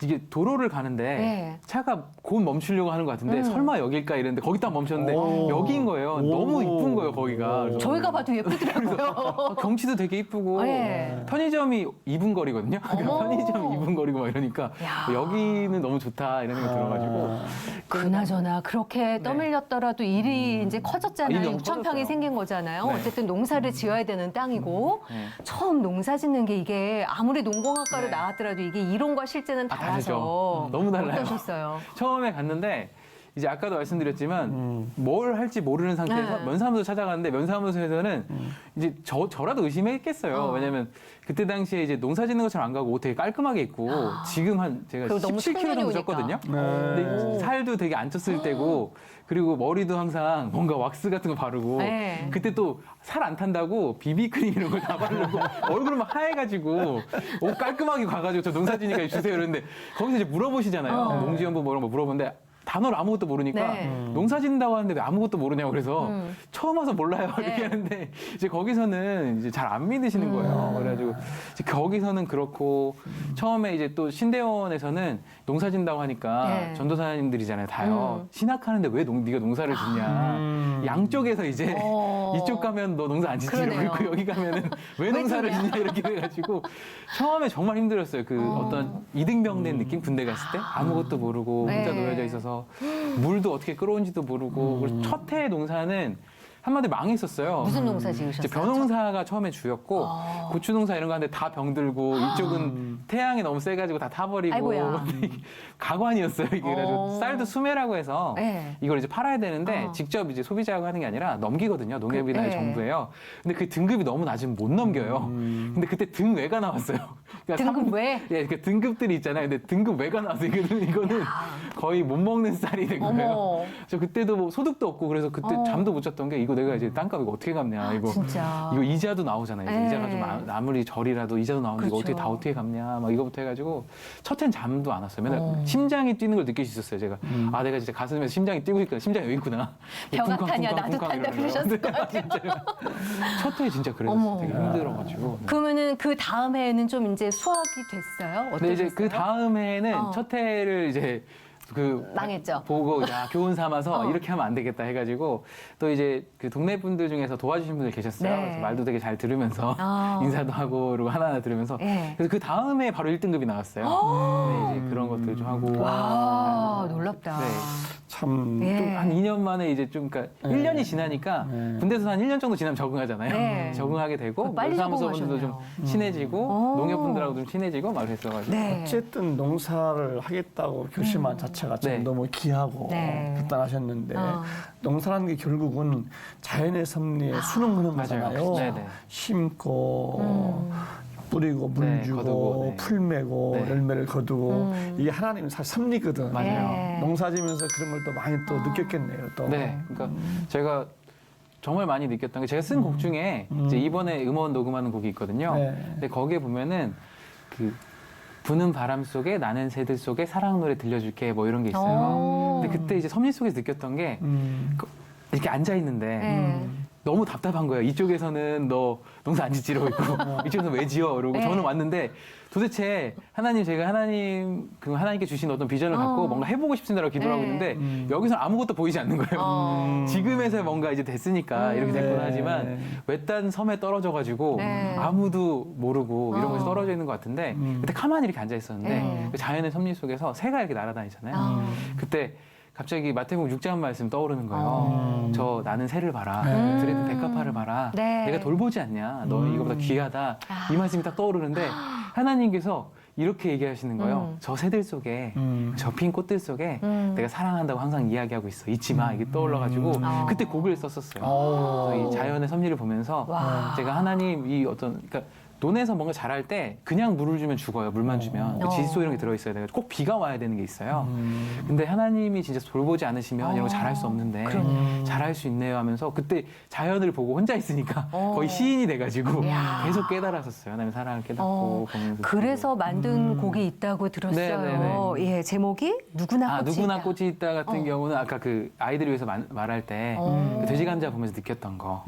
이게 도로를 가는데 네. 차가 곧 멈추려고 하는 것 같은데 설마 여길까 이랬는데 거기 딱 멈췄는데 여기인 거예요. 너무 이쁜 거예요, 거기가. 그래서 저희가 봐도 예쁘더라고요. 경치도 되게 이쁘고 네. 편의점이 2분 거리거든요. 어머. 편의점이 2분 거리고 막 이러니까 야. 여기는 너무 좋다 이런 생각이 들어가지고 그나저나 그렇게 떠밀렸더라도 일이 이제 커졌잖아요. 일이 너무 6,000평이 커졌어요. 생긴 거잖아요. 네. 어쨌든 농사를 지어야 되는 땅이고 네. 처음 농사 짓는 게 이게 아무리 농공학과로 네. 나왔더라도 이게 이론과 실제는 달라서 다르죠. 너무 달라요. 어떠셨어요? 처음에 갔는데 이제 아까도 말씀드렸지만 뭘 할지 모르는 상태에서 네. 면사무소 찾아갔는데 면사무소에서는 이제 저라도 의심했겠어요. 왜냐면 그때 당시에 이제 농사 짓는 것처럼 안 가고 옷 되게 깔끔하게 입고 지금 한 제가 그리고 너무 17kg 정도 청년이 쪘거든요. 오니까. 근데 살도 되게 안 쪘을 때고 그리고 머리도 항상 뭔가 왁스 같은 거 바르고 네. 그때 또 살 안 탄다고 비비크림 이런 걸 다 바르고 얼굴은 막 하얘가지고 옷 깔끔하게 가가지고 저 농사 지니까 주세요 이러는데 거기서 이제 물어보시잖아요. 농지연부 뭐 이런 거 물어보는데 단어를 아무것도 모르니까 네. 농사 짓는다고 하는데 왜 아무것도 모르냐고 그래서 처음 와서 몰라요 네. 이렇게 하는데 이제 거기서는 이제 잘 안 믿으시는 거예요. 그래가지고 이제 거기서는 그렇고 처음에 이제 또 신대원에서는 농사 짓는다고 하니까 네. 전도사님들이잖아요 다요. 신학하는데 왜 네가 농사를 짓냐. 양쪽에서 이제 이쪽 가면 너 농사 안 짓지 이러고 그러네요. 있고 여기 가면은 왜 농사를 짓냐? 짓냐 이렇게 돼가지고 처음에 정말 힘들었어요. 그 어떤 이등병된 느낌 군대 갔을 때 아무것도 모르고 혼자 네. 놓여져 있어서 물도 어떻게 끌어온지도 모르고 그래서 첫 해 농사는 한마디 망했었어요. 무슨 농사 지으셨어요? 이제 벼농사가 처음에 주였고 고추 농사 이런 거 하는데 다 병들고 이쪽은 태양이 너무 세가지고 다 타버리고 아이고야. 가관이었어요. 이게 그래가지고 쌀도 수매라고 해서 네. 이걸 이제 팔아야 되는데 직접 이제 소비자가 하는 게 아니라 넘기거든요. 농협이나 네. 정부에요. 근데 그 등급이 너무 낮으면 못 넘겨요. 근데 그때 등외가 나왔어요. 그러니까 등급 외? 예, 그 등급들이 있잖아요. 근데 등급 외가 나왔어요. 이거는 거의 못 먹는 쌀이 된 거예요. 어머. 저 그때도 뭐 소득도 없고 그래서 그때 잠도 못 잤던 게 이거 내가 이제 땅값 이거 어떻게 갚냐 이거 진짜. 이거 이자도 나오잖아요. 이제 네. 이자가 좀 아무리 절이라도 이자도 나오는데 이거 그렇죠. 어떻게 갚냐 막 이거부터 해가지고 첫해는 잠도 안 왔어요. 맨날 심장이 뛰는 걸 느낄 수 있었어요. 제가 아 내가 진짜 가슴에서 심장이 뛰고 있구나. 심장이 여기 있구나. 벼가 쿵쾅, 타냐 쿵쾅, 나도 쿵쾅 탄다 이러면서. 그러셨을 것 같아요. 첫해 진짜 어머. 그랬어요. 되게 힘들어가지고. 그러면은 그 다음 해에는 좀 이제 수확이 됐어요? 어떠셨어요? 근데 이제 그 다음 해에는 첫 해를 이제 그 망했죠. 보고 야 교훈 삼아서 어. 이렇게 하면 안 되겠다 해가지고 또 이제 그 동네 분들 중에서 도와주신 분들 계셨어요. 네. 그래서 말도 되게 잘 들으면서 인사도 하고 그리고 하나하나 들으면서 네. 그래서 그 다음에 바로 1등급이 나왔어요. 네, 이제 그런 것들 좀 하고 와, 놀랍다. 네. 참 예. 한 2년 만에 이제 좀 그러니까 1년이 지나니까 군대에서 한 1년 정도 지나면 적응하잖아요. 네. 적응하게 되고 빨리 사무소 분들도 좀 적응하셨네요. 친해지고 농협분들하고도 좀 친해지고 막 그랬어가지고 네. 어쨌든 농사를 하겠다고 결심한 자체가 참 네. 너무 귀하고 네. 불단하셨는데 농사라는 게 결국은 자연의 섭리에 순응하는 맞아요. 거잖아요. 네네. 심고 뿌리고 물 네, 주고 거두고, 네. 풀 메고 네. 열매를 거두고 이게 하나님의 사실 섭리거든. 맞아요. 네. 농사 지면서 그런 걸 또 많이 또 느꼈겠네요. 또. 네, 그러니까 제가 정말 많이 느꼈던 게 제가 쓴 곡 중에 이제 이번에 음원 녹음하는 곡이 있거든요. 네. 근데 거기에 보면은 그 부는 바람 속에 나는 새들 속에 사랑 노래 들려줄게 뭐 이런 게 있어요. 근데 그때 이제 섭리 속에서 느꼈던 게 이렇게 앉아 있는데 네. 너무 답답한 거예요. 이쪽에서는 너 농사 안 짓지라고 있고 이쪽에서는 왜 지어? 그러고 네. 저는 왔는데 도대체 하나님 제가 하나님께 주신 어떤 비전을 갖고 뭔가 해보고 싶습니다라고 기도를 하고 네. 있는데 여기서 아무것도 보이지 않는 거예요. 지금에서 뭔가 이제 됐으니까 이렇게 됐구나 하지만 외딴 섬에 떨어져가지고 네. 아무도 모르고 이런 곳에 떨어져 있는 것 같은데 그때 가만히 이렇게 앉아 있었는데 네. 그 자연의 섭리 속에서 새가 이렇게 날아다니잖아요. 그때 갑자기 마태복음 6장 말씀 떠오르는 거예요. 저 나는 새를 봐라. 드레드 백합화를 봐라. 네. 내가 돌보지 않냐. 너 이거보다 귀하다. 이 말씀이 딱 떠오르는데 하나님께서 이렇게 얘기하시는 거예요. 저 새들 속에 저 핀 꽃들 속에 내가 사랑한다고 항상 이야기하고 있어. 잊지 마. 이게 떠올라가지고 그때 곡을 썼었어요. 그래서 이 자연의 섭리를 보면서 와. 제가 하나님 이 어떤 그러니까 논에서 뭔가 자랄 때 그냥 물을 주면 죽어요. 물만 주면 지지소 이런 게 들어있어야 돼요. 꼭 비가 와야 되는 게 있어요. 근데 하나님이 진짜 돌보지 않으시면 이런 거 잘할 수 없는데 잘할 수 있네요 하면서 그때 자연을 보고 혼자 있으니까 거의 시인이 돼가지고 야. 계속 깨달았었어요. 하나님의 사랑을 깨닫고 보면서 그래서 만든 곡이 있다고 들었어요. 네. 예, 제목이 누구나 꽃이 누구나 있다. 꽃이 있다 같은 경우는 아까 그 아이들을 위해서 말할 때 그 돼지 감자 보면서 느꼈던 거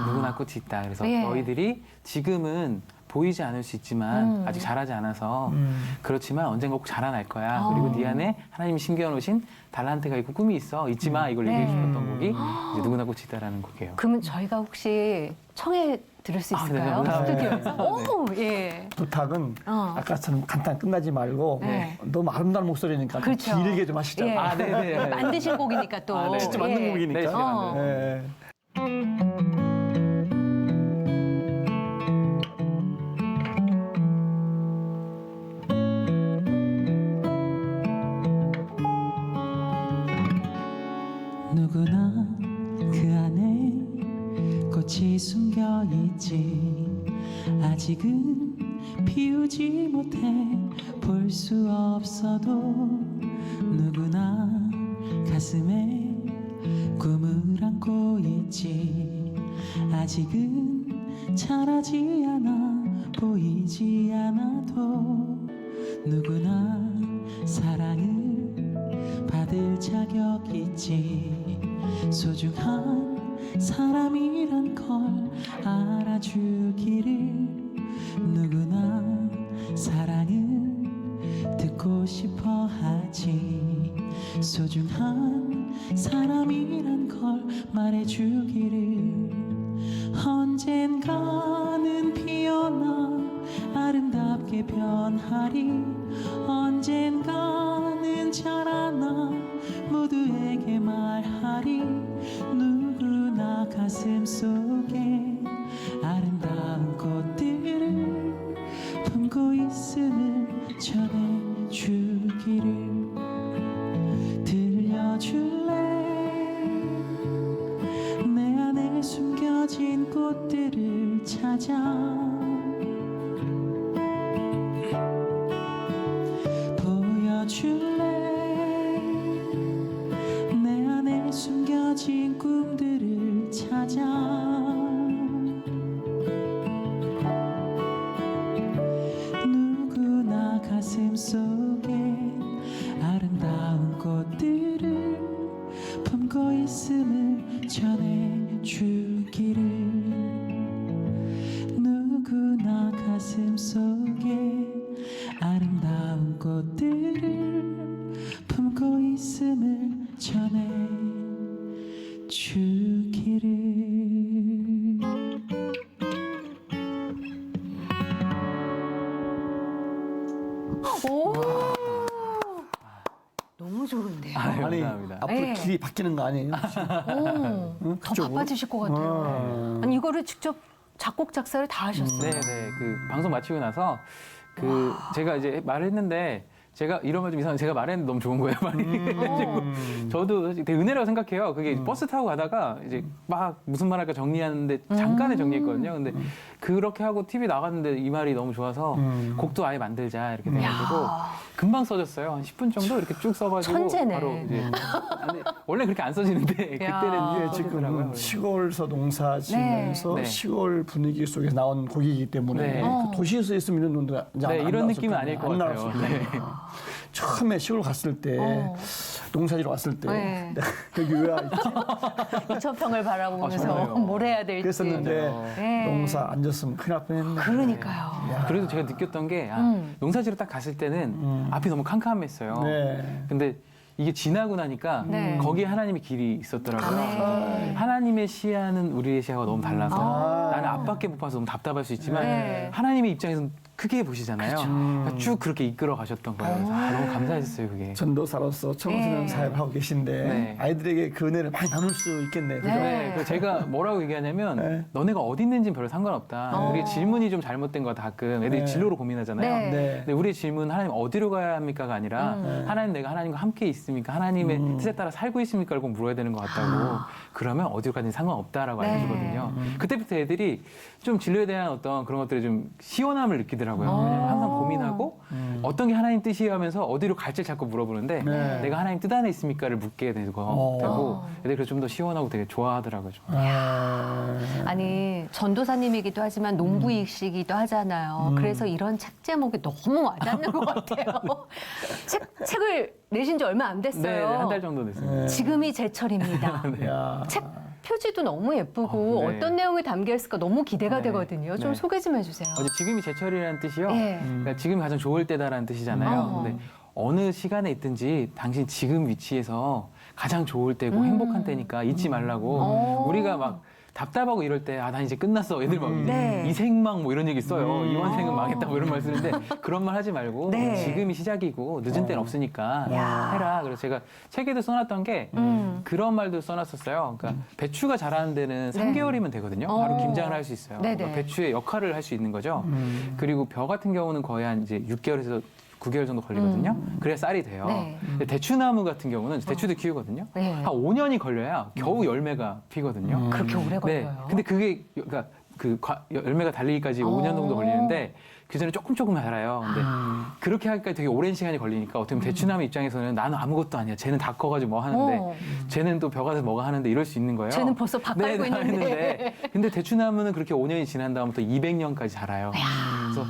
누구나 꽃이 있다. 그래서 예. 너희들이 지금은 보이지 않을 수 있지만 아직 자라지 않아서 그렇지만 언젠가 꼭 자라날 거야. 그리고 네 안에 하나님이 심겨놓으신 달란트가 있고 꿈이 있어. 잊지 마. 이걸 얘기해 주셨던 곡이 이제 누구나 꽃이 있다라는 곡이에요. 그러면 저희가 혹시 청해 들을 수 아, 네, 있을까요? 감사합니다. 스튜디오에서? 오, 예. 부탁은 어. 아까처럼 간단 끝나지 말고 네. 너무 아름다운 목소리니까 좀 그렇죠. 길게 좀 하시죠. 예. 아, 네네. 만드신 곡이니까 또. 아, 네. 진짜 만든 예. 곡이니까. 네, 진짜 어. 만든 예. 누구나 그 안에 꽃이 숨겨 있지 아직은 피우지 못해 볼 수 없어도 누구나 가슴에 꿈을 안고 있지 아직은 자라지 않아 보이지 않아도 누구나 사랑을 받을 자격 있지 소중한 사람이란 걸 알아주기를 누구나 사랑을 듣고 싶어 하지 소중한 사람이란 걸 말해주기를 언젠가는 피어나 아름답게 변하리 언젠가는 자라나 모두에게 말하리 누구나 가슴 가슴 속에 아름다운 꽃들을 품고 있음을 전해주기를 들려줄래 내 안에 숨겨진 꽃들을 찾아 보여줄래 내 안에 숨겨진 꿈들을 찾아 누구나 가슴 속에 아름다운 꽃들을 품고 있음을 전해주기를 누구나 가슴 속에 아름다운 꽃들을 품고 있음을 전해주기를. 오. 너무 좋은데요. 아유, 아니 감사합니다. 앞으로 네. 길이 바뀌는 거 아니에요? 더 그쪽으로? 바빠지실 것 같아요. 아니 이거를 직접 작곡 작사를 다 하셨어요. 네, 네. 그 방송 마치고 나서 그 제가 이제 말했는데 제가 이런 말 좀 이상한데 제가 말했는데 너무 좋은 거예요, 말이. 그래가지고 저도 사실 되게 은혜라고 생각해요. 그게 버스 타고 가다가 이제 막 무슨 말 할까 정리하는데 잠깐에 정리했거든요. 근데 그렇게 하고 TV 나갔는데 이 말이 너무 좋아서 곡도 아예 만들자 이렇게 돼가지고 금방 써졌어요. 한 10분 정도 이렇게 쭉 써가지고 천재네. 바로 이제 근데 원래 그렇게 안 써지는데 그때는 이게 써지더라고요. 지금 시골서 농사 지면서 네. 시골 분위기 속에서 나온 곡이기 때문에 네. 그 도시에서 있으면 이런 노래가 이제 네, 안 이런 나왔을 느낌은 거예요. 아닐 것 안 같아요. 나왔을 거예요. 처음에 시골 갔을 때 농사지러 왔을 때 네. 내가 여기 왜 와 있지? 이천평을 바라보면서 정말요? 뭘 해야 될지. 그랬었는데 네. 농사 안 졌으면 큰일 날 뻔했네. 그러니까요. 그래도 제가 느꼈던 게 농사지로 딱 갔을 때는 앞이 너무 캄캄했어요. 네. 근데 이게 지나고 나니까 네. 거기에 하나님의 길이 있었더라고요. 네. 하나님의 시야는 우리의 시야가 너무 달라서 아. 나는 앞밖에 못 봐서 너무 답답할 수 있지만 네. 하나님의 입장에서는 크게 보시잖아요. 그러니까 쭉 그렇게 이끌어 가셨던 거예요. 그래서 너무 감사했어요, 그게. 전도사로서 청소년 네. 사역을 하고 계신데 네. 아이들에게 그 은혜를 많이 나눌 수 있겠네. 그죠? 네, 그래서 제가 뭐라고 얘기하냐면 네. 너네가 어디 있는지는 별로 상관없다. 우리 질문이 좀 잘못된 거 가끔 애들이 네. 진로로 고민하잖아요. 네. 네. 근데 우리의 질문 하나님 어디로 가야 합니까가 아니라 하나님 내가 하나님과 함께 있습니까? 하나님의 뜻에 따라 살고 있습니까를 꼭 물어야 되는 것 같다고. 그러면 어디로 가든지 상관없다라고 네. 알려주거든요. 그때부터 애들이 좀 진로에 대한 어떤 그런 것들에 좀 시원함을 느끼더라고요. 왜냐면 항상 고민하고 어떤 게 하나님 뜻이에요 하면서 어디로 갈지 자꾸 물어보는데 네. 내가 하나님 뜻 안에 있습니까를 묻게 되고 애들이 그래서 좀 더 시원하고 되게 좋아하더라고요. 좀. 아니 전도사님이기도 하지만 농부이시기도 하잖아요. 그래서 이런 책 제목이 너무 와닿는 것 같아요. 책을 내신 지 얼마 안 됐어요. 네, 한 달 정도 됐습니다. 네. 지금이 제철입니다. 야. 책 표지도 너무 예쁘고 네. 어떤 내용이 담겨 있을까 너무 기대가 네. 되거든요. 좀 네. 소개 좀 해주세요. 어제 지금이 제철이라는 뜻이요. 예. 그러니까 지금이 가장 좋을 때다라는 뜻이잖아요. 근데 어느 시간에 있든지 당신 지금 위치에서 가장 좋을 때고 행복한 때니까 잊지 말라고. 우리가 막 답답하고 이럴 때, 아, 난 이제 끝났어. 애들 막 이제 네. 이생망 뭐 이런 얘기 써요. 이원생은 망했다 뭐 이런 말 쓰는데 그런 말 하지 말고 네. 지금이 시작이고 늦은 때는 없으니까 야. 해라. 그래서 제가 책에도 써놨던 게 그런 말도 써놨었어요. 그러니까 배추가 자라는 데는 3개월이면 되거든요. 바로 김장을 할 수 있어요. 네네. 그러니까 배추의 역할을 할 수 있는 거죠. 그리고 벼 같은 경우는 거의 한 이제 6개월에서 9개월 정도 걸리거든요. 그래야 쌀이 돼요. 네. 근데 대추나무 같은 경우는 대추도 키우거든요. 네. 한 5년이 걸려야 겨우 열매가 피거든요. 그렇게 오래 네. 걸려요. 근데 그게 그러니까 열매가 달리기까지 5년 정도 걸리는데 그 전에 조금 자라요. 근데 그렇게 하기까지 되게 오랜 시간이 걸리니까 어떻게 보면 대추나무 입장에서는 나는 아무것도 아니야. 쟤는 다 커가지고 뭐 하는데 쟤는 또 벼 가서 뭐가 하는데 이럴 수 있는 거예요. 쟤는 벌써 밥 깔고 다 있는데. 했는데 근데 대추나무는 그렇게 5년이 지난 다음부터 200년까지 자라요. 그래서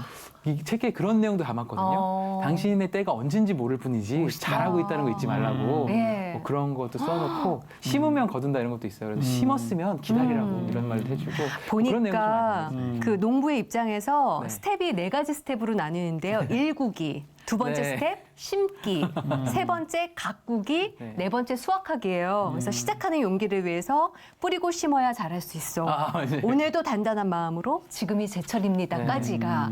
이 책에 그런 내용도 담았거든요. 당신의 때가 언젠지 모를 뿐이지 잘하고 있다는 거 잊지 말라고 네. 뭐 그런 것도 써놓고 심으면 거둔다 이런 것도 있어요. 그래서 심었으면 기다리라고 이런 말도 해주고 그런 내용도 좀 보니까 많이 그 농부의 입장에서 네. 스텝이 4가지 스텝으로 나뉘는데요. 일구기, 두 번째 네. 스텝 심기, 세 번째 가꾸기, 네. 네 번째 수확하기예요. 그래서 시작하는 용기를 위해서 뿌리고 심어야 잘할 수 있어. 네. 오늘도 단단한 마음으로 지금이 제철입니다까지가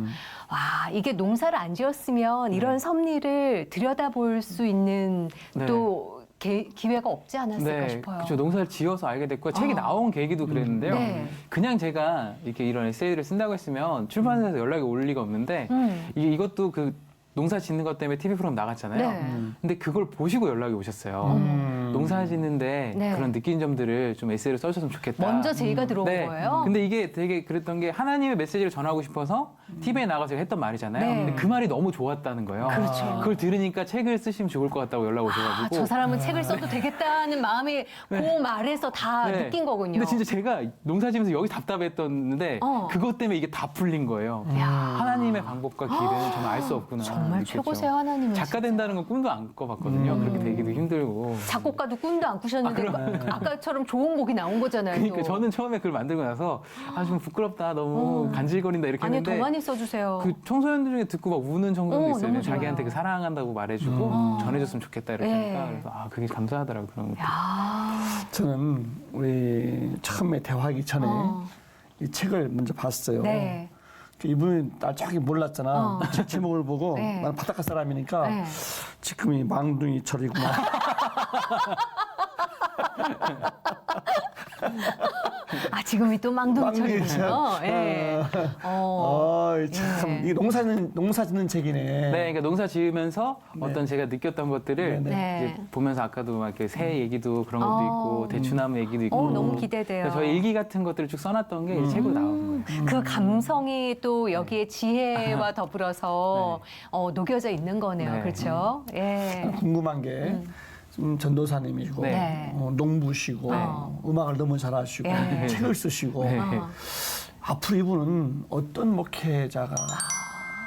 와 이게 농사를 안 지었으면 이런 섭리를 들여다볼 수 있는 네. 또 기회가 없지 않았을까 싶어요. 그렇죠. 농사를 지어서 알게 됐고 책이 나온 계기도 그랬는데요. 네. 그냥 제가 이렇게 이런 에세이를 쓴다고 했으면 출판사에서 연락이 올 리가 없는데 이것도 그 농사 짓는 것 때문에 TV 프로그램 나갔잖아요. 네. 근데 그걸 보시고 연락이 오셨어요. 농사 짓는데 네. 그런 느낀 점들을 좀 에세이를 써주셨으면 좋겠다. 먼저 제의가 들어온 거예요? 근데 이게 되게 그랬던 게 하나님의 메시지를 전하고 싶어서 TV에 나가서 했던 말이잖아요. 네. 근데 그 말이 너무 좋았다는 거예요. 그렇죠. 그걸 들으니까 책을 쓰시면 좋을 것 같다고 연락 오셔가지고. 저 사람은 책을 써도 되겠다는 마음이 그 말에서 다 네. 느낀 거군요. 근데 진짜 제가 농사 지면서 여기 답답했었는데 그것 때문에 이게 다 풀린 거예요. 하나님의 방법과 길은 정말 알 수 없구나. 정말 느꼈죠. 최고세요, 하나님은. 작가 된다는 건 꿈도 안 꿔봤거든요. 그렇게 되기도 힘들고. 작곡가도 꿈도 안 꾸셨는데 아까처럼 좋은 곡이 나온 거잖아요. 그러니까 또. 저는 처음에 그걸 만들고 나서 좀 부끄럽다, 너무 간질거린다 이렇게 아니, 했는데 더 많이 써주세요. 그 청소년들 중에 듣고 막 우는 청소년도 있어요. 너무 자기한테 좋아요. 그 사랑한다고 말해주고 전해줬으면 좋겠다 이러니까 네. 그래서 그게 감사하더라고요. 그런 것도. 저는 우리 처음에 대화하기 전에 이 책을 먼저 봤어요. 네. 이분이 날 저기 몰랐잖아. 책 제목을 보고 네. 나는 바닷가 사람이니까 네. 지금이 망둥이철이구나. 지금이 또 망둥이철이네요. 망둥이철. 예. 참, 예. 이 농사 짓는 책이네. 네, 그러니까 농사 지으면서 어떤 제가 느꼈던 것들을 네. 이제 보면서 아까도 막 이렇게 새 얘기도 그런 것도 있고 대추나무 얘기도 있고 너무 기대돼요. 그래서 저희 일기 같은 것들을 쭉 써놨던 게 이 책으로 나온 거예요. 그 감성이 또 여기에 지혜와 더불어서 녹여져 있는 거네요. 네. 그렇죠? 예. 궁금한 게 전도사님이시고 네. 농부시고 음악을 너무 잘하시고 네. 책을 쓰시고 네. 앞으로 이분은 어떤 목회자가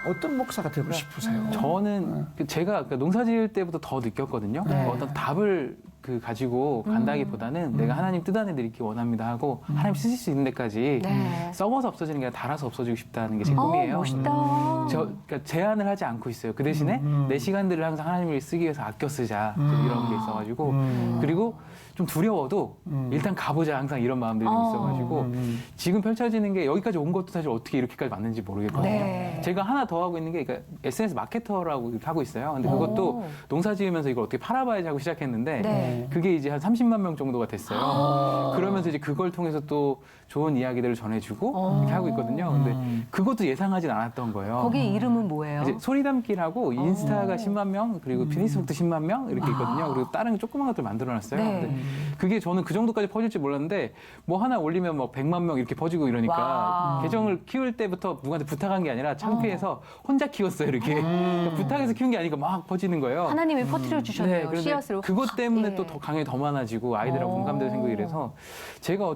어떤 목사가 되고 싶으세요? 저는 제가 농사 지을 때부터 더 느꼈거든요. 어떤 답을 가지고 간다기보다는 내가 하나님 뜻 안에 이렇게 원합니다 하고 하나님 쓰실 수 있는 데까지 네. 썩어서 없어지는 게 아니라 달아서 없어지고 싶다는 게 제 꿈이에요. 멋있다. 그러니까 제한을 하지 않고 있어요. 그 대신에 내 시간들을 항상 하나님을 쓰기 위해서 아껴 쓰자 좀 이런 게 있어가지고 그리고 좀 두려워도 일단 가보자 항상 이런 마음들이 좀 있어가지고 지금 펼쳐지는 게 여기까지 온 것도 사실 어떻게 이렇게까지 왔는지 모르겠거든요. 네. 제가 하나 더 하고 있는 게 그러니까 SNS 마케터라고 이렇게 하고 있어요. 근데 그것도 농사 지으면서 이걸 어떻게 팔아봐야지 하고 시작했는데 네. 그게 이제 한 30만 명 정도가 됐어요. 그러면서 이제 그걸 통해서 또 좋은 이야기들을 전해주고 이렇게 하고 있거든요. 근데 그것도 예상하진 않았던 거예요. 거기 이름은 뭐예요? 이제 소리담기라고 인스타가 10만 명 그리고 페이스북도 10만 명 이렇게 있거든요. 그리고 다른 조그만 것들 만들어놨어요. 네. 근데 그게 저는 그 정도까지 퍼질지 몰랐는데 뭐 하나 올리면 뭐 100만 명 이렇게 퍼지고 이러니까 와. 계정을 키울 때부터 누구한테 부탁한 게 아니라 창피해서 혼자 키웠어요. 이렇게 그러니까 부탁해서 키운 게 아니니까 막 퍼지는 거예요. 하나님이 퍼뜨려 주셨네요. 그런데 씨앗으로. 그것 때문에 예. 또 더 강하게 더 많아지고 아이들하고 공감되는 생각이 이래서 제가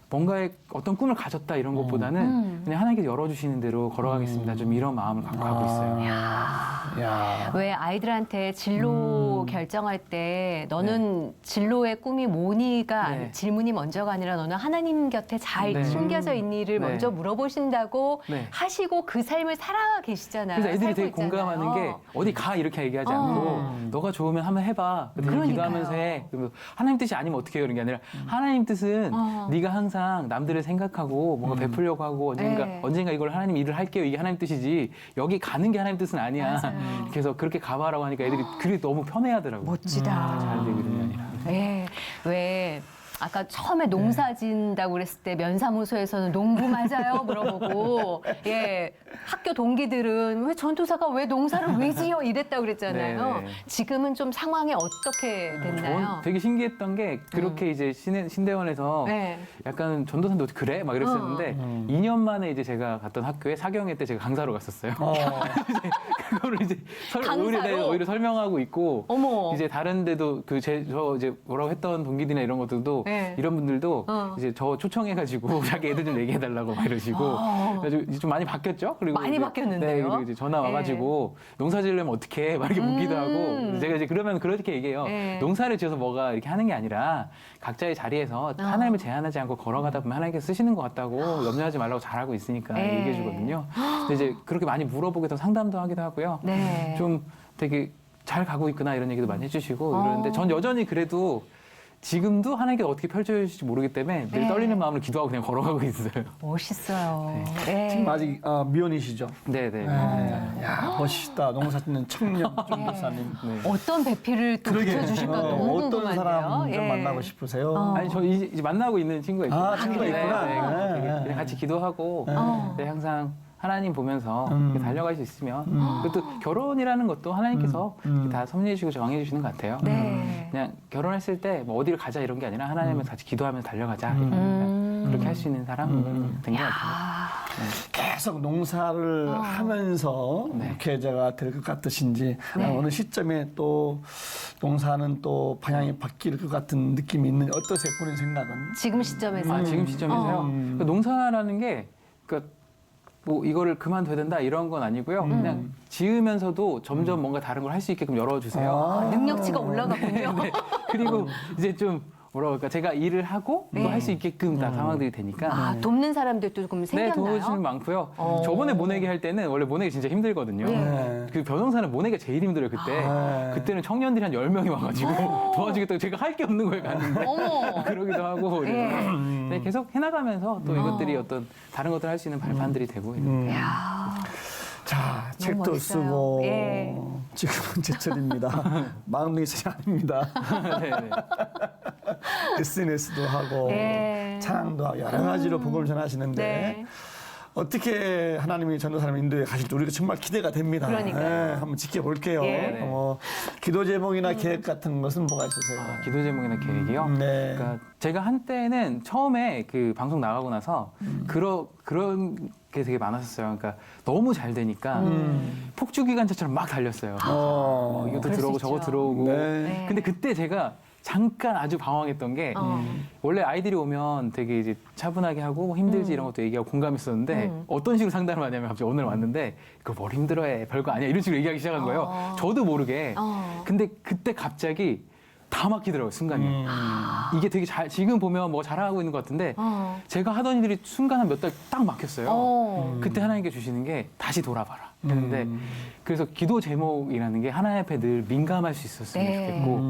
뭔가의 어떤 꿈을 가졌다 이런 것보다는 그냥 하나님께서 열어주시는 대로 걸어가겠습니다. 좀 이런 마음을 갖고 가고 있어요. 야. 왜 아이들한테 진로 결정할 때 너는 진로의 꿈이 뭐니가 네. 질문이 먼저가 아니라 너는 하나님 곁에 잘 네. 숨겨져 있는 일을 네. 먼저 물어보신다고 네. 하시고 그 삶을 살아 계시잖아요. 그래서 애들이 살고 되게 있잖아요. 공감하는 게 어디 가 이렇게 얘기하지 않고 너가 좋으면 한번 해봐. 그래서 그러니까요. 기도하면서 해. 그러면 하나님 뜻이 아니면 어떻게 해요? 이런 게 아니라 하나님 뜻은 네가 항상 남들을 생각하고 뭔가 베풀려고 하고 네. 언젠가 이걸 하나님 일을 할게요. 이게 하나님 뜻이지 여기 가는 게 하나님 뜻은 아니야. 그래서 그렇게 가봐라고 하니까 애들이 그게 너무 편해하더라고요. 멋지다. 잘 되고 이런 게 아니라. 예, 왜 아까 처음에 농사 짓는다고 그랬을 때 면사무소에서는 농부 맞아요? 물어보고 예 학교 동기들은 왜 전도사가 왜 농사를 왜 지어? 이랬다고 그랬잖아요. 네. 지금은 좀 상황이 어떻게 됐나요? 저는 되게 신기했던 게 그렇게 이제 신대원에서 네. 약간 전도사인데 어떻게 그래? 막 이랬었는데 2년 만에 이제 제가 갔던 학교에 사경회 때 제가 강사로 갔었어요. 그거를 이제 강사로? 오히려 설명하고 있고 어머. 이제 다른 데도 저 이제 뭐라고 했던 동기들이나 이런 것들도 네. 이런 분들도 어. 이제 저 초청해가지고 자기 애들 좀 얘기해달라고 막 이러시고 그래가지고 이제 좀 많이 바뀌었죠. 그리고 많이 이제, 바뀌었는데요? 네, 그리고 이제 전화 와가지고 농사 지으려면 어떻게 해? 막 이렇게 묻기도 하고 제가 이제 그러면 그렇게 얘기해요. 네. 농사를 지어서 뭐가 이렇게 하는 게 아니라 각자의 자리에서 하나님을 제한하지 않고 걸어가다 보면 하나님께서 쓰시는 것 같다고 염려하지 말라고 잘하고 있으니까 네. 얘기해 주거든요. 근데 이제 그렇게 많이 물어보게 돼서 상담도 하기도 하고요. 네. 좀 되게 잘 가고 있구나 이런 얘기도 많이 해주시고 이러는데 전 여전히 그래도 지금도 하나님께서 어떻게 펼쳐주실지 모르기 때문에 늘 네. 떨리는 마음으로 기도하고 그냥 걸어가고 있어요. 멋있어요. 네. 지금 아직 미혼이시죠? 네네. 야, 멋있다. 농사 짓는 청년 전도사님. 네. 어떤 배필을 또 붙여주실까 너무 어떤 궁금한데요. 사람 좀 예. 만나고 싶으세요? 아니 저 이제 만나고 있는 친구가 있거든요. 아, 친구가 있구나. 네, 네. 그냥 같이 기도하고 네, 항상 하나님 보면서 이렇게 달려갈 수 있으면 그것도 결혼이라는 것도 하나님께서 다 섭리해 주시고 정해 주시는 것 같아요. 네. 그냥 결혼했을 때 뭐 어디를 가자 이런 게 아니라 하나님을 같이 기도하면서 달려가자 이런 그렇게 할 수 있는 사람 된 것 같아요. 계속 농사를 하면서 네. 목회자가 될 것 같으신지 네. 어느 시점에 또 농사는 또 방향이 바뀔 것 같은 느낌이 있는 어떠세요? 본인 생각은? 지금 시점에서 아, 지금 시점에서요. 그 농사라는 게 그러니까 뭐 이거를 그만둬야 된다 이런 건 아니고요. 그냥 지으면서도 점점 뭔가 다른 걸 할 수 있게끔 열어주세요. 능력치가 올라가군요. 네. 그리고 이제 좀 뭐라 그럴까 제가 일을 하고 또 할 수 있게끔 다 상황들이 되니까 아, 돕는 사람들도 조금 네, 생겼나요? 도와주시는 많고요. 저번에 모내기 할 때는 원래 모내기 진짜 힘들거든요. 네. 그 변호사는 모내기가 제일 힘들어요, 그때. 그때는 청년들이 한 10명이 와가지고 도와주겠다고 제가 할 게 없는 거예요, 갔는데. 어머. 그러기도 하고. 예. 네, 계속 해나가면서 또 이것들이 어떤 다른 것들 할 수 있는 발판들이 되고. 야. 자, 책도 멋있어요. 쓰고 예. 지금은 제철입니다. 마음이 잘 아닙니다. 네, 네. SNS도 하고 네. 찬양도 하고 여러 가지로 복음을 전하시는데 네. 어떻게 하나님이 전도사님 인도에 가실지 우리가 정말 기대가 됩니다. 그러니까요. 한번 지켜볼게요. 예. 기도 제목이나 계획 같은 것은 뭐가 있으세요? 아, 기도 제목이나 계획이요? 네. 그러니까 제가 한때는 처음에 그 방송 나가고 나서 그런 게 되게 많았었어요. 그러니까 너무 잘 되니까 폭주기관차처럼 막 달렸어요. 이것도 그럴 수 들어오고 있죠. 저거 들어오고. 네. 근데 그때 제가 잠깐 아주 방황했던 게 원래 아이들이 오면 되게 이제 차분하게 하고 힘들지 이런 것도 얘기하고 공감했었는데 어떤 식으로 상담을 하냐면 갑자기 오늘 왔는데 그거 뭘 힘들어해 별거 아니야 이런 식으로 얘기하기 시작한 거예요. 저도 모르게. 근데 그때 갑자기 다 막히더라고요, 순간이. 이게 되게 지금 보면 뭐 잘하고 있는 것 같은데 제가 하던 일들이 순간 한 몇 달 딱 막혔어요. 그때 하나님께 주시는 게 다시 돌아봐라. 했는데 그래서 기도 제목이라는 게 하나님 앞에 늘 민감할 수 있었으면 네. 좋겠고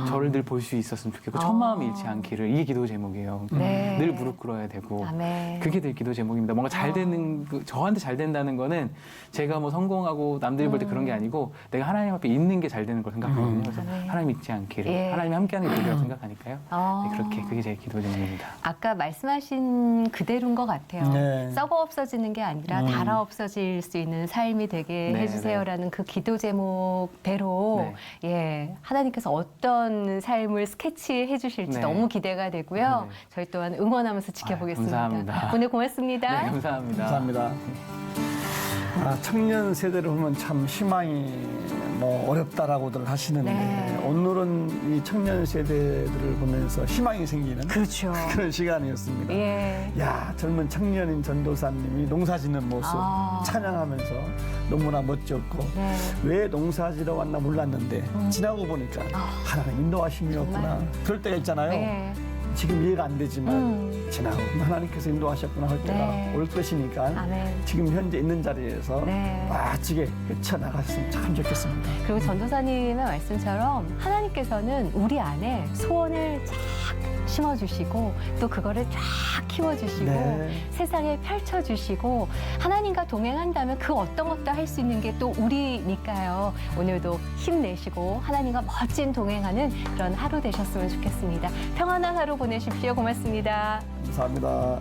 저를 늘 볼 수 있었으면 좋겠고 첫 마음이 잃지 않기를 이게 기도 제목이에요. 네. 늘 무릎 꿇어야 되고 아멘. 그게 늘 기도 제목입니다. 뭔가 잘 되는 저한테 잘 된다는 거는 제가 뭐 성공하고 남들이 볼 때 그런 게 아니고 내가 하나님 앞에 있는 게 잘 되는 걸 생각하거든요. 그래서 아멘. 하나님 잊지 않기를 예. 하나님이 함께하는 게 되리라고 생각하니까요. 어. 네, 그게 제 기도 제목입니다. 아까 말씀하신 그대로인 것 같아요. 네. 썩어 없어지는 게 아니라 달아 없어질 수 있는 삶이 되게 네, 해주세요라는 그 기도 제목대로 예 하나님께서 어떤 삶을 스케치해 주실지 네. 너무 기대가 되고요. 네. 저희 또한 응원하면서 지켜보겠습니다. 감사합니다. 오늘 고맙습니다. 네, 감사합니다. 감사합니다. 청년 세대를 보면 참 희망이 뭐 어렵다라고들 하시는데 네. 오늘은 이 청년 세대들을 보면서 희망이 생기는 그렇죠. 그런 시간이었습니다. 예. 야, 젊은 청년인 전도사님이 농사짓는 모습 찬양하면서 너무나 멋졌고 네. 왜 농사지러 왔나 몰랐는데 지나고 보니까 하나님 인도하심이었구나. 정말. 그럴 때가 있잖아요. 네. 지금 이해가 안 되지만 지나고 하나님께서 인도하셨구나 할 때가 네. 올 것이니까 아멘. 지금 현재 있는 자리에서 네. 멋지게 헤쳐나갔으면 참 좋겠습니다. 그리고 전도사님의 말씀처럼 하나님께서는 우리 안에 소원을 쫙 심어주시고 또 그거를 쫙 키워주시고 네. 세상에 펼쳐주시고 하나님과 동행한다면 그 어떤 것도 할 수 있는 게 또 우리니까요. 오늘도 힘내시고 하나님과 멋진 동행하는 그런 하루 되셨으면 좋겠습니다. 평안한 하루 보내십시오. 고맙습니다. 감사합니다.